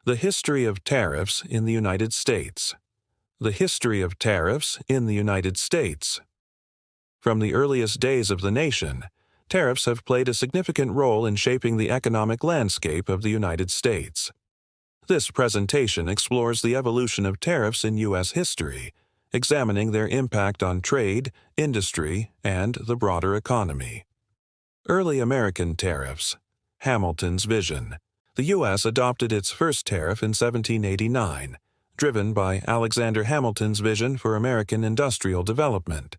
The history of tariffs in the United States. The history of tariffs in the United States. From the earliest days of the nation, tariffs have played a significant role in shaping the economic landscape of the United States. This presentation explores the evolution of tariffs in U.S. history, examining their impact on trade, industry, and the broader economy. Early American tariffs. Hamilton's vision. The U.S. adopted its first tariff in 1789, driven by Alexander Hamilton's vision for American industrial development.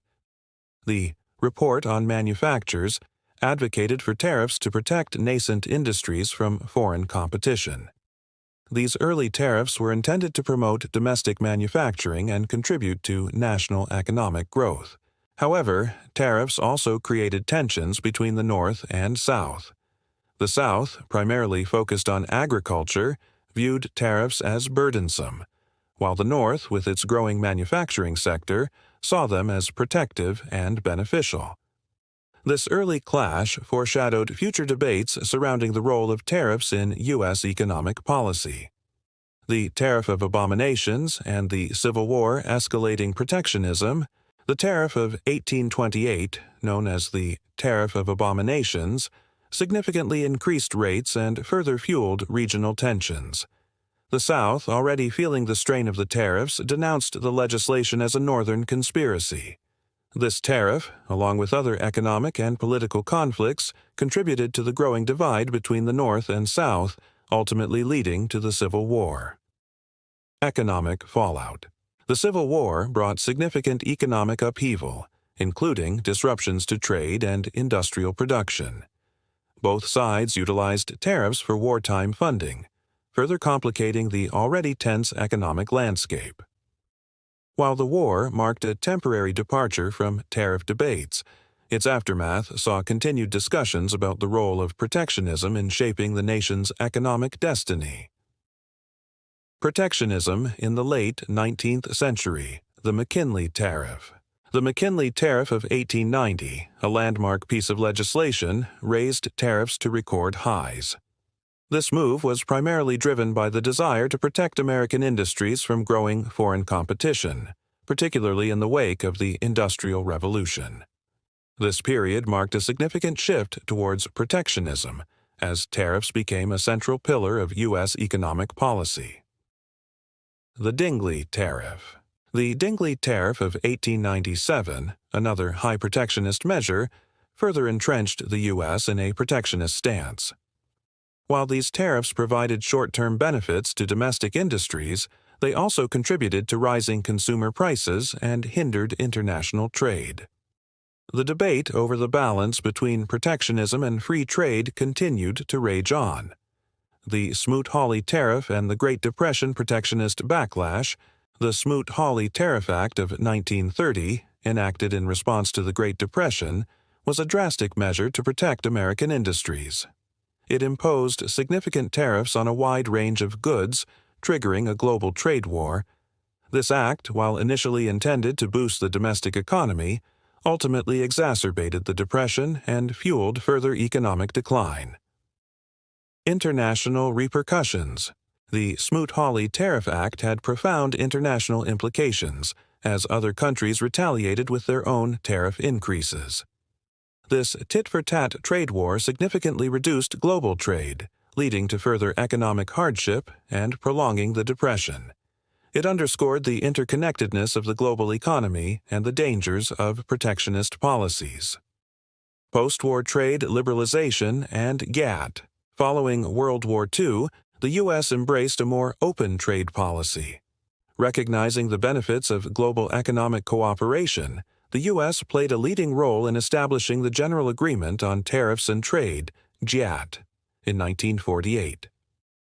The Report on Manufactures advocated for tariffs to protect nascent industries from foreign competition. These early tariffs were intended to promote domestic manufacturing and contribute to national economic growth. However, tariffs also created tensions between the North and South. The South, primarily focused on agriculture, viewed tariffs as burdensome, while the North, with its growing manufacturing sector, saw them as protective and beneficial. This early clash foreshadowed future debates surrounding the role of tariffs in U.S. economic policy. The Tariff of Abominations and the Civil War escalating protectionism. The Tariff of 1828, known as the Tariff of Abominations, significantly increased rates and further fueled regional tensions. The South, already feeling the strain of the tariffs, denounced the legislation as a Northern conspiracy. This tariff, along with other economic and political conflicts, contributed to the growing divide between the North and South, ultimately leading to the Civil War. Economic fallout. The Civil War brought significant economic upheaval, including disruptions to trade and industrial production. Both sides utilized tariffs for wartime funding, further complicating the already tense economic landscape. While the war marked a temporary departure from tariff debates, its aftermath saw continued discussions about the role of protectionism in shaping the nation's economic destiny. Protectionism in the late 19th century. The McKinley Tariff. The McKinley Tariff of 1890, a landmark piece of legislation, raised tariffs to record highs. This move was primarily driven by the desire to protect American industries from growing foreign competition, particularly in the wake of the Industrial Revolution. This period marked a significant shift towards protectionism, as tariffs became a central pillar of U.S. economic policy. The Dingley Tariff. The Dingley Tariff of 1897, another high protectionist measure, further entrenched the U.S. in a protectionist stance. While these tariffs provided short-term benefits to domestic industries, they also contributed to rising consumer prices and hindered international trade. The debate over the balance between protectionism and free trade continued to rage on. The Smoot-Hawley Tariff and the Great Depression protectionist backlash. The Smoot-Hawley Tariff Act of 1930, enacted in response to the Great Depression, was a drastic measure to protect American industries. It imposed significant tariffs on a wide range of goods, triggering a global trade war. This act, while initially intended to boost the domestic economy, ultimately exacerbated the Depression and fueled further economic decline. International repercussions. The Smoot-Hawley Tariff Act had profound international implications, as other countries retaliated with their own tariff increases. This tit-for-tat trade war significantly reduced global trade, leading to further economic hardship and prolonging the Depression. It underscored the interconnectedness of the global economy and the dangers of protectionist policies. Post-war trade liberalization and GATT. Following World War II, the U.S. embraced a more open trade policy. Recognizing the benefits of global economic cooperation, the U.S. played a leading role in establishing the General Agreement on Tariffs and Trade, GATT, in 1948.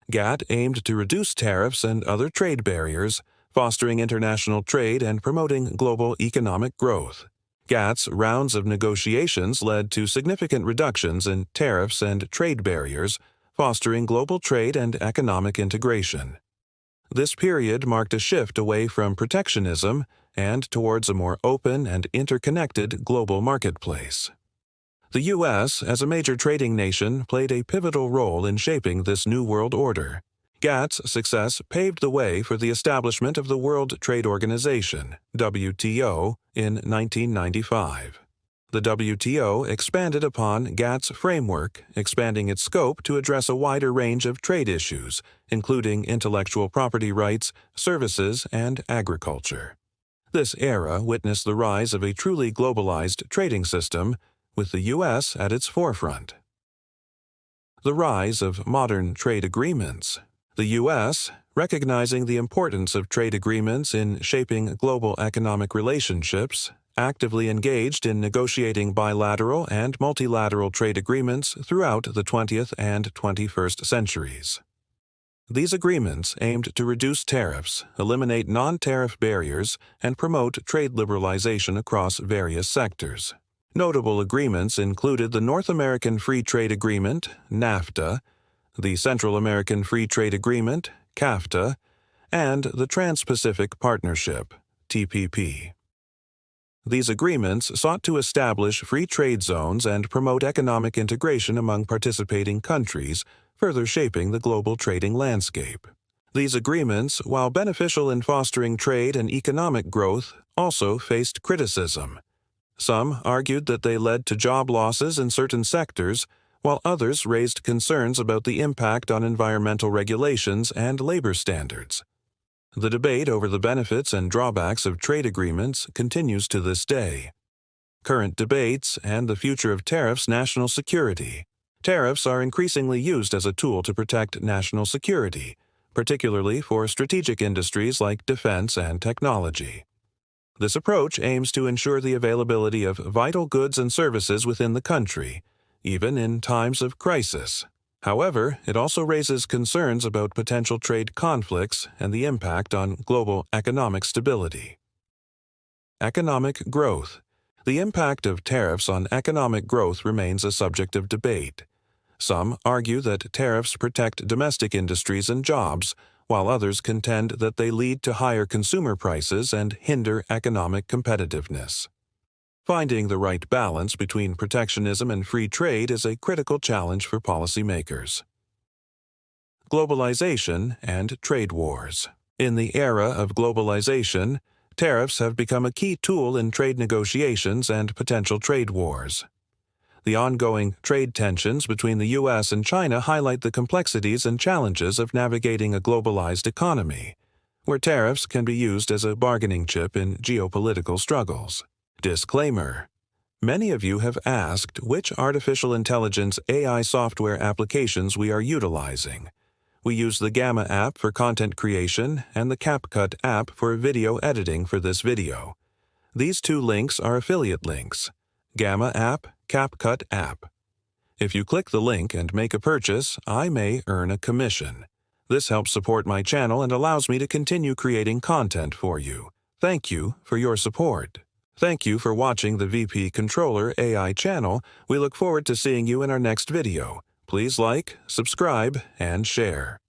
GATT aimed to reduce tariffs and other trade barriers, fostering international trade and promoting global economic growth. GATT's rounds of negotiations led to significant reductions in tariffs and trade barriers, fostering global trade and economic integration. This period marked a shift away from protectionism and towards a more open and interconnected global marketplace. The U.S., as a major trading nation, played a pivotal role in shaping this new world order. GATT's success paved the way for the establishment of the World Trade Organization, WTO, in 1995. The WTO expanded upon GATT's framework, expanding its scope to address a wider range of trade issues, including intellectual property rights, services, and agriculture. This era witnessed the rise of a truly globalized trading system, with the U.S. at its forefront. The rise of modern trade agreements. The U.S., recognizing the importance of trade agreements in shaping global economic relationships, actively engaged in negotiating bilateral and multilateral trade agreements throughout the 20th and 21st centuries. These agreements aimed to reduce tariffs, eliminate non-tariff barriers, and promote trade liberalization across various sectors. Notable agreements included the North American Free Trade Agreement, NAFTA, the Central American Free Trade Agreement, CAFTA, and the Trans-Pacific Partnership, TPP. These agreements sought to establish free trade zones and promote economic integration among participating countries, further shaping the global trading landscape. These agreements, while beneficial in fostering trade and economic growth, also faced criticism. Some argued that they led to job losses in certain sectors, while others raised concerns about the impact on environmental regulations and labor standards. The debate over the benefits and drawbacks of trade agreements continues to this day. Current debates and the future of tariffs' national security. Tariffs are increasingly used as a tool to protect national security, particularly for strategic industries like defense and technology. This approach aims to ensure the availability of vital goods and services within the country, even in times of crisis. However, it also raises concerns about potential trade conflicts and the impact on global economic stability. Economic growth. The impact of tariffs on economic growth remains a subject of debate. Some argue that tariffs protect domestic industries and jobs, while others contend that they lead to higher consumer prices and hinder economic competitiveness. Finding the right balance between protectionism and free trade is a critical challenge for policymakers. Globalization and trade wars. In the era of globalization, tariffs have become a key tool in trade negotiations and potential trade wars. The ongoing trade tensions between the U.S. and China highlight the complexities and challenges of navigating a globalized economy, where tariffs can be used as a bargaining chip in geopolitical struggles. Disclaimer: many of you have asked which artificial intelligence AI software applications we are utilizing. We use the Gamma app for content creation and the CapCut app for video editing for this video. These two links are affiliate links: Gamma app, CapCut app. If you click the link and make a purchase, I may earn a commission. This helps support my channel and allows me to continue creating content for you. Thank you for your support. Thank you for watching the VP Controller AI channel. We look forward to seeing you in our next video. Please like, subscribe, and share.